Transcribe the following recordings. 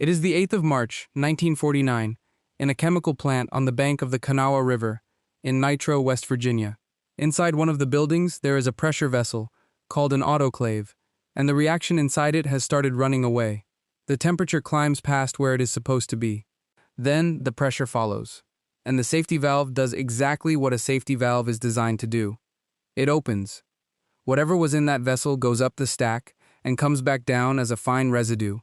It is the 8th of March, 1949, in a chemical plant on the bank of the Kanawha River, in Nitro, West Virginia. Inside one of the buildings, there is a pressure vessel, called an autoclave, and the reaction inside it has started running away. The temperature climbs past where it is supposed to be. Then, the pressure follows, and the safety valve does exactly what a safety valve is designed to do. It opens. Whatever was in that vessel goes up the stack and comes back down as a fine residue,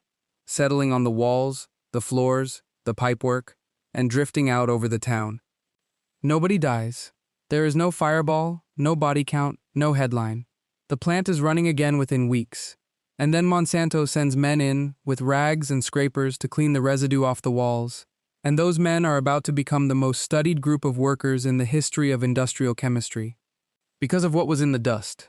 settling on the walls, the floors, the pipework, and drifting out over the town. Nobody dies. There is no fireball, no body count, no headline. The plant is running again within weeks. And then Monsanto sends men in with rags and scrapers to clean the residue off the walls. And those men are about to become the most studied group of workers in the history of industrial chemistry. Because of what was in the dust.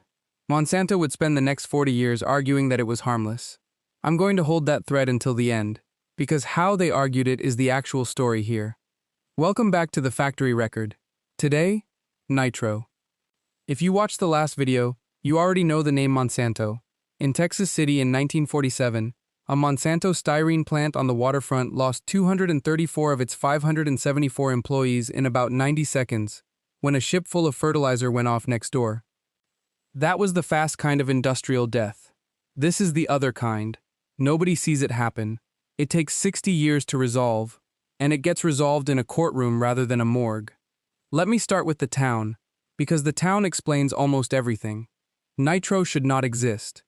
Monsanto would spend the next 40 years arguing that it was harmless. I'm going to hold that thread until the end, because how they argued it is the actual story here. Welcome back to the factory record. Today, Nitro. If you watched the last video, you already know the name Monsanto. In Texas City in 1947, a Monsanto styrene plant on the waterfront lost 234 of its 574 employees in about 90 seconds when a ship full of fertilizer went off next door. That was the fast kind of industrial death. This is the other kind. Nobody sees it happen. It takes 60 years to resolve, and it gets resolved in a courtroom rather than a morgue. Let me start with the town, because the town explains almost everything. Nitro should not exist.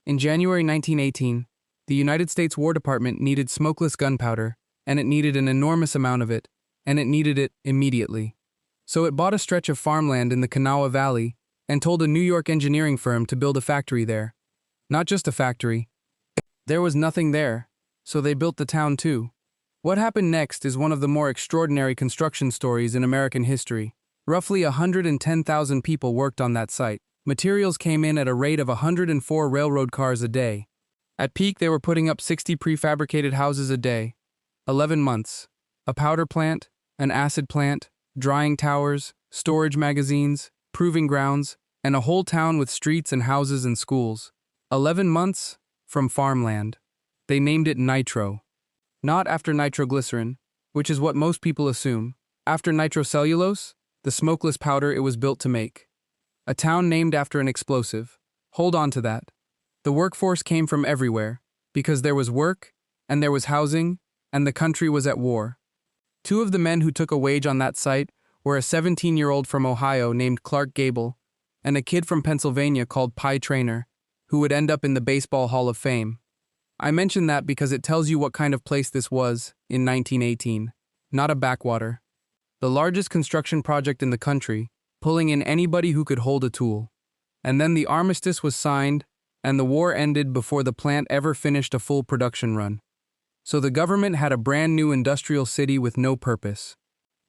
In January 1918, the United States War Department needed smokeless gunpowder, and it needed an enormous amount of it, and it needed it immediately. So it bought a stretch of farmland in the Kanawha Valley and told a New York engineering firm to build a factory there. Not just a factory. There was nothing there, so they built the town too. What happened next is one of the more extraordinary construction stories in American history. Roughly 110,000 people worked on that site. Materials came in at a rate of 104 railroad cars a day. At peak, they were putting up 60 prefabricated houses a day. 11 months. A powder plant, an acid plant, drying towers, storage magazines, proving grounds, and a whole town with streets and houses and schools. 11 months from farmland. They named it Nitro. Not after nitroglycerin, which is what most people assume. After nitrocellulose, the smokeless powder it was built to make. A town named after an explosive. Hold on to that. The workforce came from everywhere, because there was work, and there was housing, and the country was at war. Two of the men who took a wage on that site were a 17-year-old from Ohio named Clark Gable, and a kid from Pennsylvania called Pye Traynor, who would end up in the Baseball Hall of Fame. I mention that because it tells you what kind of place this was in 1918, not a backwater. The largest construction project in the country, pulling in anybody who could hold a tool. And then the armistice was signed, and the war ended before the plant ever finished a full production run. So the government had a brand new industrial city with no purpose.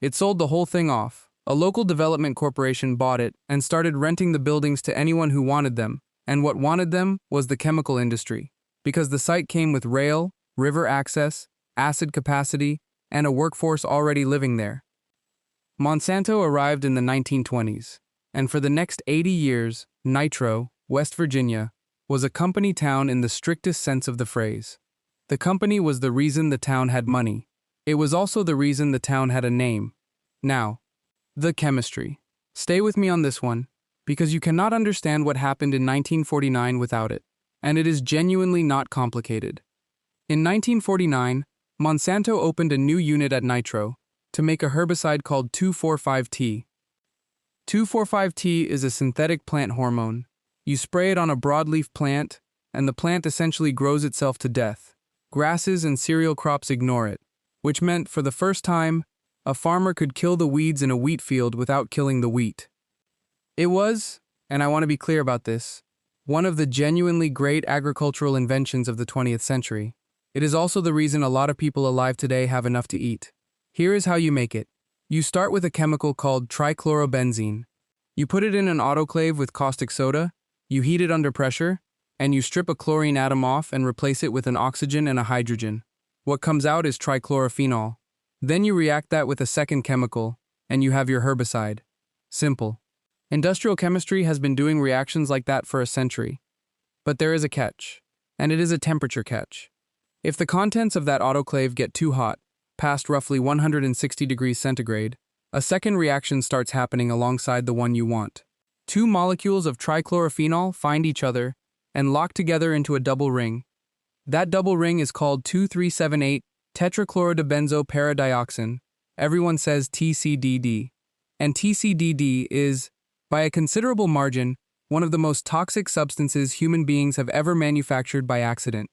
It sold the whole thing off. A local development corporation bought it and started renting the buildings to anyone who wanted them, and what wanted them was the chemical industry, because the site came with rail, river access, acid capacity, and a workforce already living there. Monsanto arrived in the 1920s, and for the next 80 years, Nitro, West Virginia, was a company town in the strictest sense of the phrase. The company was the reason the town had money. It was also the reason the town had a name. Now, the chemistry. Stay with me on this one, because you cannot understand what happened in 1949 without it, and it is genuinely not complicated. In 1949, Monsanto opened a new unit at Nitro to make a herbicide called 2,4,5-T. 2,4,5-T is a synthetic plant hormone. You spray it on a broadleaf plant, and the plant essentially grows itself to death. Grasses and cereal crops ignore it, which meant, for the first time, a farmer could kill the weeds in a wheat field without killing the wheat. It was, and I want to be clear about this, one of the genuinely great agricultural inventions of the 20th century. It is also the reason a lot of people alive today have enough to eat. Here is how you make it. You start with a chemical called trichlorobenzene. You put it in an autoclave with caustic soda, you heat it under pressure, and you strip a chlorine atom off and replace it with an oxygen and a hydrogen. What comes out is trichlorophenol. Then you react that with a second chemical, and you have your herbicide. Simple. Industrial chemistry has been doing reactions like that for a century. But there is a catch, and it is a temperature catch. If the contents of that autoclave get too hot, past roughly 160 degrees centigrade, a second reaction starts happening alongside the one you want. Two molecules of trichlorophenol find each other and lock together into a double ring. That double ring is called 2,3,7,8 tetrachlorodibenzopyridioxin. Everyone says tcdd. And tcdd is, by a considerable margin, one of the most toxic substances human beings have ever manufactured by accident.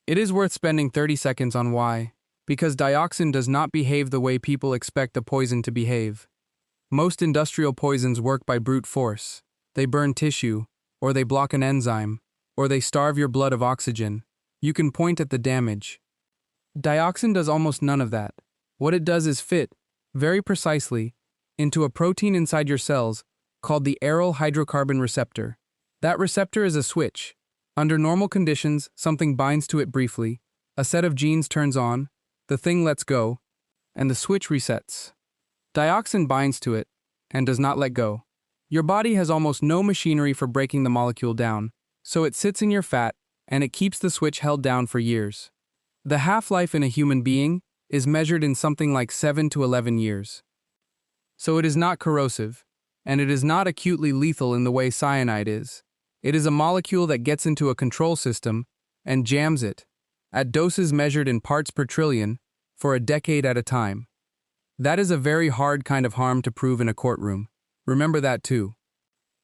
It is worth spending 30 seconds on why. Because dioxin does not behave the way people expect a poison to behave. Most industrial poisons work by brute force. They burn tissue, or they block an enzyme, or they starve your blood of oxygen. You can point at the damage. Dioxin does almost none of that. What it does is fit, very precisely, into a protein inside your cells called the aryl hydrocarbon receptor. That receptor is a switch. Under normal conditions, something binds to it briefly, a set of genes turns on, the thing lets go, and the switch resets. Dioxin binds to it and does not let go. Your body has almost no machinery for breaking the molecule down, so it sits in your fat and it keeps the switch held down for years. The half-life in a human being is measured in something like 7 to 11 years. So it is not corrosive, and it is not acutely lethal in the way cyanide is. It is a molecule that gets into a control system and jams it, at doses measured in parts per trillion, for a decade at a time. That is a very hard kind of harm to prove in a courtroom. Remember that too.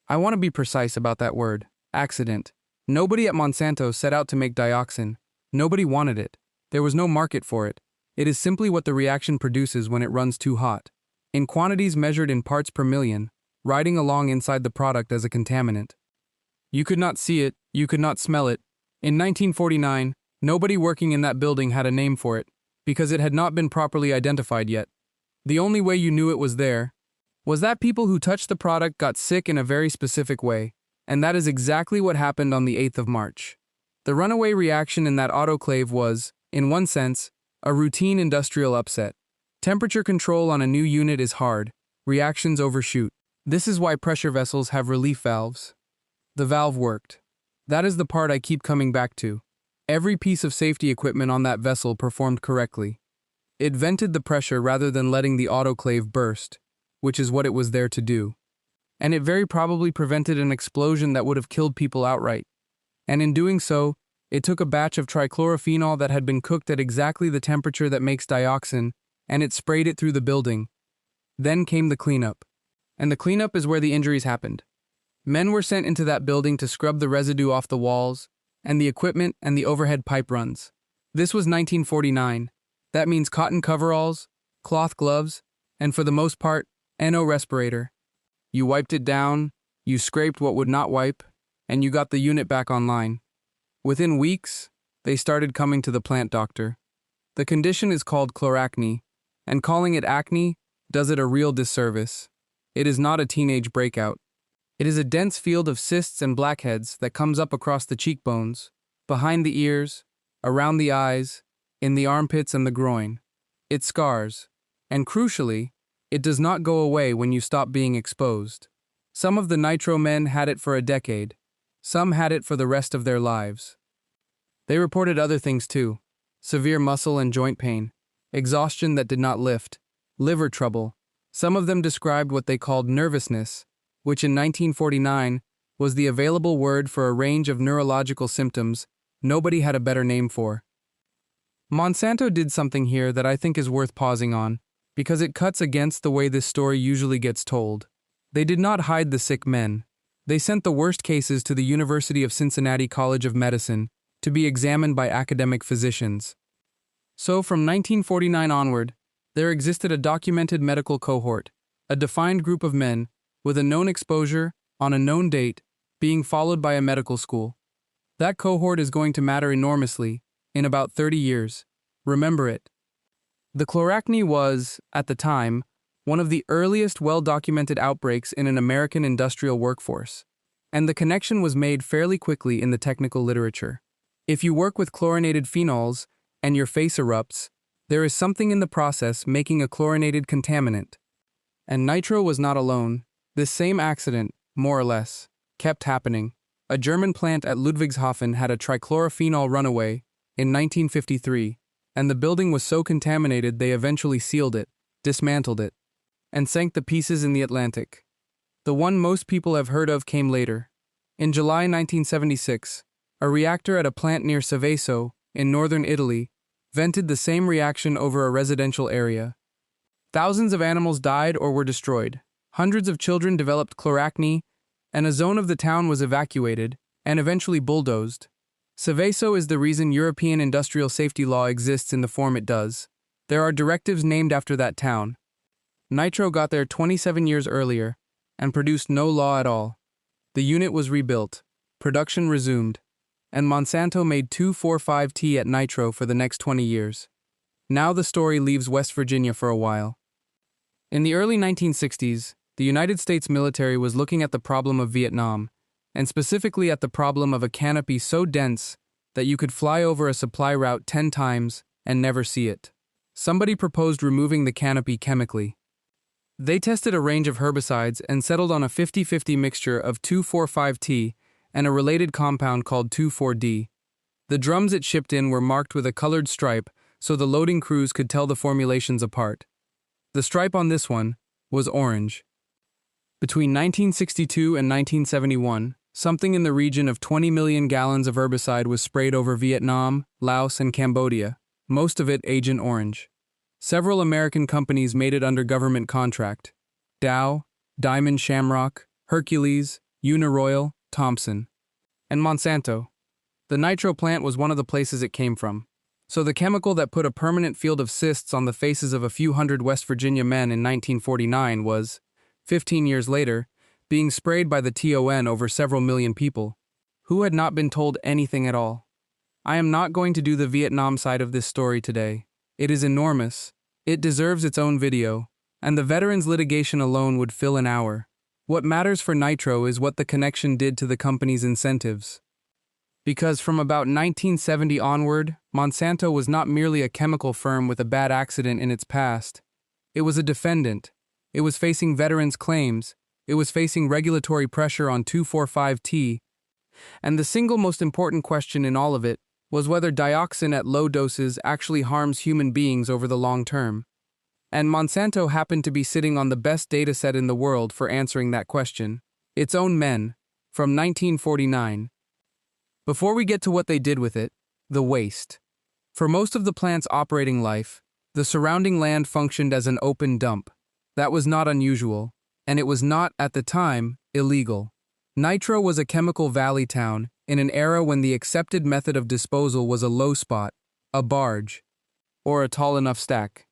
I want to be precise about that word, accident. Nobody at Monsanto set out to make dioxin. Nobody wanted it. There was no market for it. It is simply what the reaction produces when it runs too hot. In quantities measured in parts per million, riding along inside the product as a contaminant. You could not see it, you could not smell it. In 1949, nobody working in that building had a name for it, because it had not been properly identified yet. The only way you knew it was there was that people who touched the product got sick in a very specific way, and that is exactly what happened on the 8th of March. The runaway reaction in that autoclave was, in one sense, a routine industrial upset. Temperature control on a new unit is hard, reactions overshoot. This is why pressure vessels have relief valves. The valve worked. That is the part I keep coming back to. Every piece of safety equipment on that vessel performed correctly. It vented the pressure rather than letting the autoclave burst, which is what it was there to do. And it very probably prevented an explosion that would have killed people outright. And in doing so, it took a batch of trichlorophenol that had been cooked at exactly the temperature that makes dioxin, and it sprayed it through the building. Then came the cleanup. And the cleanup is where the injuries happened. Men were sent into that building to scrub the residue off the walls, and the equipment and the overhead pipe runs. This was 1949. That means cotton coveralls, cloth gloves, and for the most part, NO respirator. You wiped it down, you scraped what would not wipe, and you got the unit back online. Within weeks, they started coming to the plant doctor. The condition is called chloracne, and calling it acne does it a real disservice. It is not a teenage breakout. It is a dense field of cysts and blackheads that comes up across the cheekbones, behind the ears, around the eyes, in the armpits and the groin. It scars, and crucially, it does not go away when you stop being exposed. Some of the Nitro men had it for a decade. Some had it for the rest of their lives. They reported other things too: severe muscle and joint pain, exhaustion that did not lift, liver trouble. Some of them described what they called nervousness, which in 1949 was the available word for a range of neurological symptoms nobody had a better name for. Monsanto did something here that I think is worth pausing on, because it cuts against the way this story usually gets told. They did not hide the sick men. They sent the worst cases to the University of Cincinnati College of Medicine to be examined by academic physicians. So from 1949 onward, there existed a documented medical cohort, a defined group of men with a known exposure on a known date being followed by a medical school. That cohort is going to matter enormously in about 30 years. Remember it. The chloracne was, at the time, one of the earliest well-documented outbreaks in an American industrial workforce, and the connection was made fairly quickly in the technical literature. If you work with chlorinated phenols and your face erupts, there is something in the process making a chlorinated contaminant. And Nitro was not alone. This same accident, more or less, kept happening. A German plant at Ludwigshafen had a trichlorophenol runaway, in 1953, and the building was so contaminated they eventually sealed it, dismantled it, and sank the pieces in the Atlantic. The one most people have heard of came later. In July 1976, a reactor at a plant near Seveso, in northern Italy, vented the same reaction over a residential area. Thousands of animals died or were destroyed. Hundreds of children developed chloracne, and a zone of the town was evacuated and eventually bulldozed. Seveso is the reason European industrial safety law exists in the form it does. There are directives named after that town. Nitro got there 27 years earlier and produced no law at all. The unit was rebuilt, production resumed, and Monsanto made 2,4,5-T at Nitro for the next 20 years. Now the story leaves West Virginia for a while. In the early 1960s, the United States military was looking at the problem of Vietnam, and specifically at the problem of a canopy so dense that you could fly over a supply route 10 times and never see it. Somebody proposed removing the canopy chemically. They tested a range of herbicides and settled on a 50-50 mixture of 2,4,5-T and a related compound called 2,4-D. The drums it shipped in were marked with a colored stripe so the loading crews could tell the formulations apart. The stripe on this one was orange. Between 1962 and 1971, something in the region of 20 million gallons of herbicide was sprayed over Vietnam, Laos, and Cambodia, most of it Agent Orange. Several American companies made it under government contract: Dow, Diamond Shamrock, Hercules, Uniroyal, Thompson, and Monsanto. The Nitro plant was one of the places it came from. So the chemical that put a permanent field of cysts on the faces of a few hundred West Virginia men in 1949 was, 15 years later, being sprayed by the TON over several million people, who had not been told anything at all. I am not going to do the Vietnam side of this story today. It is enormous. It deserves its own video, and the veterans' litigation alone would fill an hour. What matters for Nitro is what the connection did to the company's incentives. Because from about 1970 onward, Monsanto was not merely a chemical firm with a bad accident in its past. It was a defendant. It was facing veterans' claims. It was facing regulatory pressure on 2,4,5-T. And the single most important question in all of it was whether dioxin at low doses actually harms human beings over the long term. And Monsanto happened to be sitting on the best data set in the world for answering that question. Its own men, from 1949. Before we get to what they did with it, the waste. For most of the plant's operating life, the surrounding land functioned as an open dump. That was not unusual, and it was not, at the time, illegal. Nitro was a chemical valley town in an era when the accepted method of disposal was a low spot, a barge, or a tall enough stack.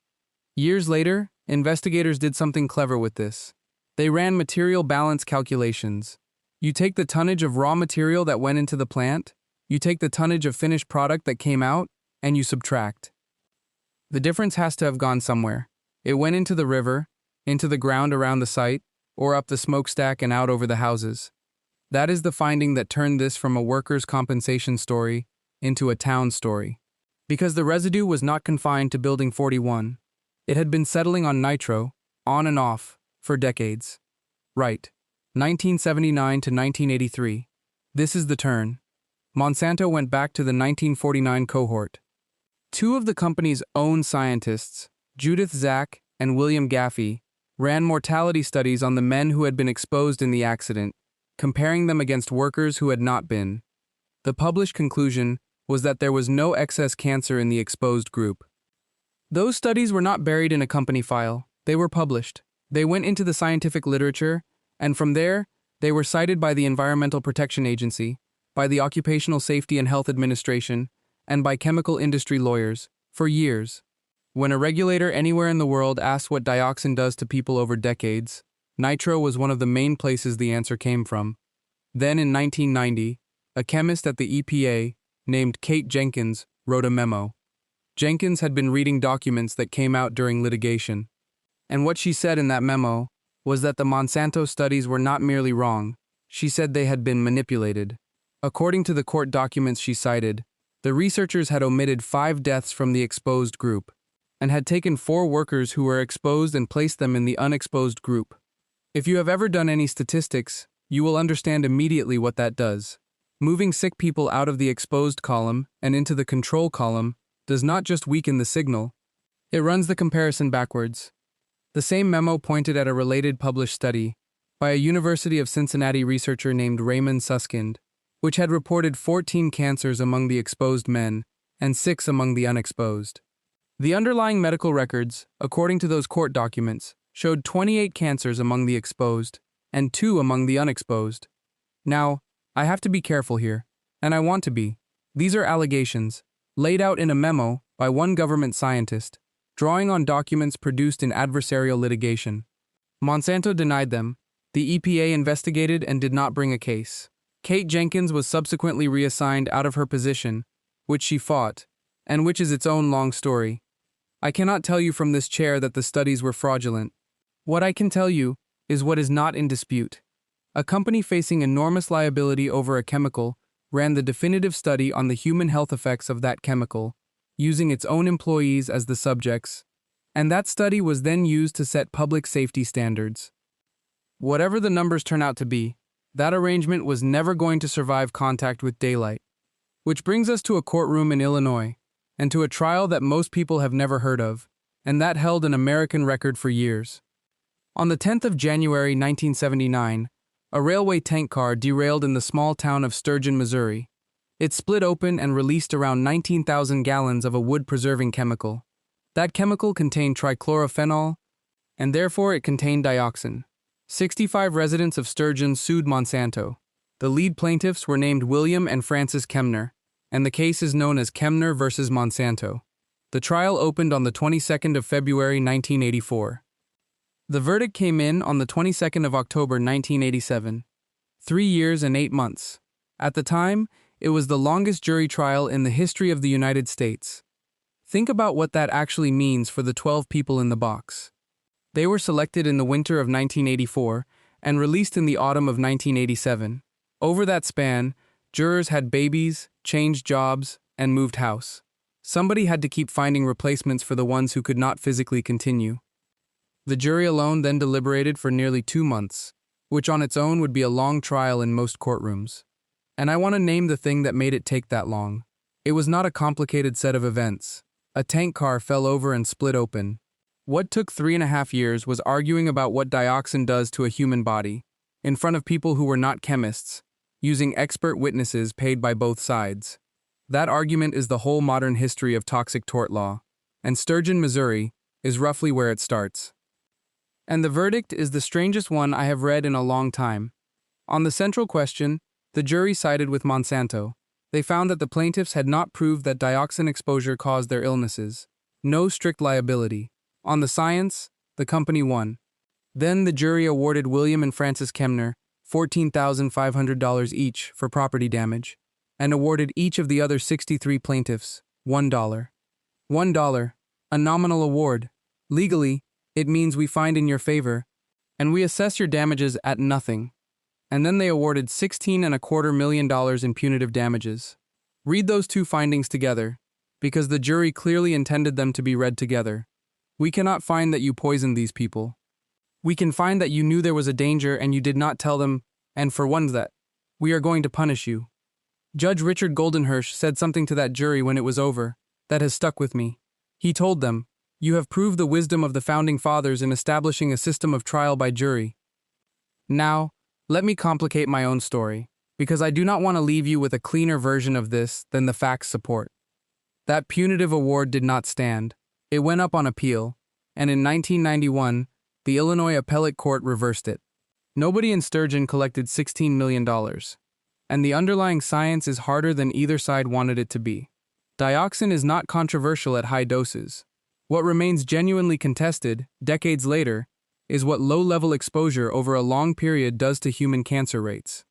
Years later, investigators did something clever with this. They ran material balance calculations. You take the tonnage of raw material that went into the plant, you take the tonnage of finished product that came out, and you subtract. The difference has to have gone somewhere. It went into the river, into the ground around the site, or up the smokestack and out over the houses. That is the finding that turned this from a workers' compensation story into a town story. Because the residue was not confined to Building 41. It had been settling on Nitro, on and off, for decades. Right. 1979 to 1983. This is the turn. Monsanto went back to the 1949 cohort. Two of the company's own scientists, Judith Zach and William Gaffey, ran mortality studies on the men who had been exposed in the accident, comparing them against workers who had not been. The published conclusion was that there was no excess cancer in the exposed group. Those studies were not buried in a company file. They were published. They went into the scientific literature, and from there, they were cited by the Environmental Protection Agency, by the Occupational Safety and Health Administration, and by chemical industry lawyers, for years. When a regulator anywhere in the world asked what dioxin does to people over decades, Nitro was one of the main places the answer came from. Then in 1990, a chemist at the EPA, named Cate Jenkins, wrote a memo. Jenkins had been reading documents that came out during litigation. And what she said in that memo was that the Monsanto studies were not merely wrong. She said they had been manipulated. According to the court documents she cited, the researchers had omitted 5 deaths from the exposed group, and had taken 4 workers who were exposed and placed them in the unexposed group. If you have ever done any statistics, you will understand immediately what that does. Moving sick people out of the exposed column and into the control column does not just weaken the signal, it runs the comparison backwards. The same memo pointed at a related published study by a University of Cincinnati researcher named Raymond Suskind, which had reported 14 cancers among the exposed men and 6 among the unexposed. The underlying medical records, according to those court documents, showed 28 cancers among the exposed and 2 among the unexposed. Now, I have to be careful here, and I want to be. These are allegations, laid out in a memo by one government scientist, drawing on documents produced in adversarial litigation. Monsanto denied them. The EPA investigated and did not bring a case. Cate Jenkins was subsequently reassigned out of her position, which she fought, and which is its own long story. I cannot tell you from this chair that the studies were fraudulent. What I can tell you is what is not in dispute. A company facing enormous liability over a chemical ran the definitive study on the human health effects of that chemical, using its own employees as the subjects, and that study was then used to set public safety standards. Whatever the numbers turn out to be, that arrangement was never going to survive contact with daylight. Which brings us to a courtroom in Illinois, and to a trial that most people have never heard of, and that held an American record for years. On the 10th of January 1979, a railway tank car derailed in the small town of Sturgeon, Missouri. It split open and released around 19,000 gallons of a wood-preserving chemical. That chemical contained trichlorophenol, and therefore it contained dioxin. 65 residents of Sturgeon sued Monsanto. The lead plaintiffs were named William and Francis Kemner, and the case is known as Kemner versus Monsanto. The trial opened on the 22nd of February 1984. The verdict came in on the 22nd of October 1987. 3 years and 8 months. At the time, it was the longest jury trial in the history of the United States. Think about what that actually means for the 12 people in the box. They were selected in the winter of 1984 and released in the autumn of 1987. Over that span, jurors had babies, changed jobs, and moved house. Somebody had to keep finding replacements for the ones who could not physically continue. The jury alone then deliberated for nearly 2 months, which on its own would be a long trial in most courtrooms. And I want to name the thing that made it take that long. It was not a complicated set of events. A tank car fell over and split open. What took 3.5 years was arguing about what dioxin does to a human body, in front of people who were not chemists, using expert witnesses paid by both sides. That argument is the whole modern history of toxic tort law, and Sturgeon, Missouri, is roughly where it starts. And the verdict is the strangest one I have read in a long time. On the central question, the jury sided with Monsanto. They found that the plaintiffs had not proved that dioxin exposure caused their illnesses. No strict liability. On the science, the company won. Then the jury awarded William and Francis Kemner $14,500 each for property damage, and awarded each of the other 63 plaintiffs $1. $1, a nominal award. Legally, it means we find in your favor, and we assess your damages at nothing. And then they awarded $16.25 million in punitive damages. Read those two findings together, because the jury clearly intended them to be read together. We cannot find that you poisoned these people. We can find that you knew there was a danger and you did not tell them, and for one that, we are going to punish you. Judge Richard Goldenhirsch said something to that jury when it was over that has stuck with me. He told them, "You have proved the wisdom of the Founding Fathers in establishing a system of trial by jury." Now, let me complicate my own story, because I do not want to leave you with a cleaner version of this than the facts support. That punitive award did not stand. It went up on appeal, and in 1991, the Illinois Appellate Court reversed it. Nobody in Sturgeon collected $16 million, and the underlying science is harder than either side wanted it to be. Dioxin is not controversial at high doses. What remains genuinely contested, decades later, is what low-level exposure over a long period does to human cancer rates.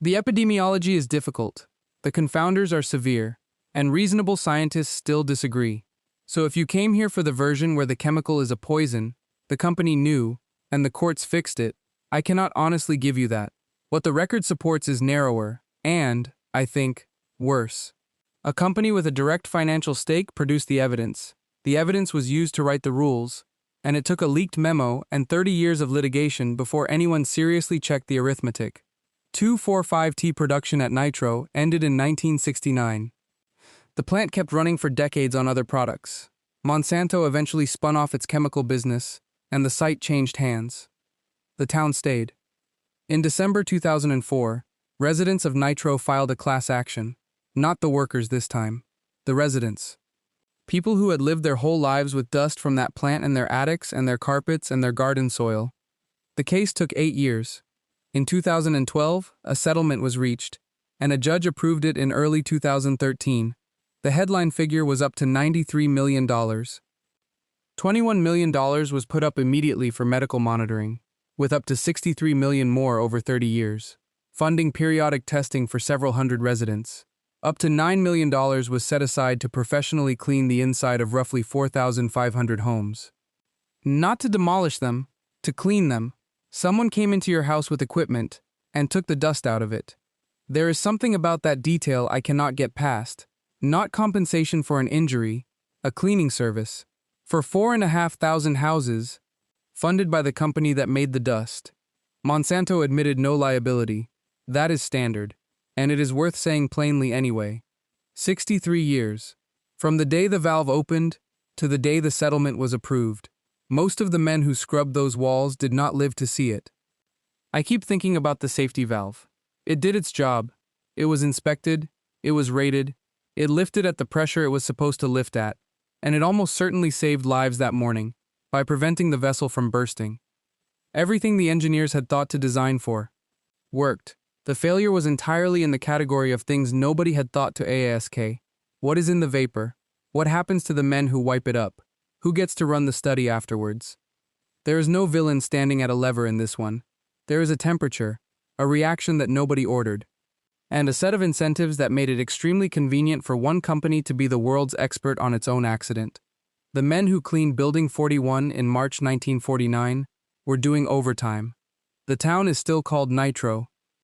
The epidemiology is difficult, the confounders are severe, and reasonable scientists still disagree. So if you came here for the version where the chemical is a poison, the company knew, and the courts fixed it, I cannot honestly give you that. What the record supports is narrower, and, I think, worse. A company with a direct financial stake produced the evidence. The evidence was used to write the rules, and it took a leaked memo and 30 years of litigation before anyone seriously checked the arithmetic. 2,4,5-T production at Nitro ended in 1969. The plant kept running for decades on other products. Monsanto eventually spun off its chemical business, and the site changed hands. The town stayed. In December 2004, residents of Nitro filed a class action. Not the workers this time. The residents. People who had lived their whole lives with dust from that plant in their attics and their carpets and their garden soil. The case took 8 years. In 2012, a settlement was reached, and a judge approved it in early 2013. The headline figure was up to $93 million. $21 million was put up immediately for medical monitoring, with up to $63 million more over 30 years, funding periodic testing for several hundred residents. Up to $9 million was set aside to professionally clean the inside of roughly 4,500 homes. Not to demolish them, to clean them. Someone came into your house with equipment and took the dust out of it. There is something about that detail I cannot get past. Not compensation for an injury, a cleaning service. For 4,500 houses, funded by the company that made the dust. Monsanto admitted no liability. That is standard. And it is worth saying plainly anyway. 63 years. From the day the valve opened to the day the settlement was approved. Most of the men who scrubbed those walls did not live to see it. I keep thinking about the safety valve. It did its job. It was inspected. It was rated. It lifted at the pressure it was supposed to lift at. And it almost certainly saved lives that morning by preventing the vessel from bursting. Everything the engineers had thought to design for worked. The failure was entirely in the category of things nobody had thought to ask. What is in the vapor? What happens to the men who wipe it up? Who gets to run the study afterwards? There is no villain standing at a lever in this one. There is a temperature, a reaction that nobody ordered, and a set of incentives that made it extremely convenient for one company to be the world's expert on its own accident. The men who cleaned Building 41 in March 1949 were doing overtime. The town is still called Nitro,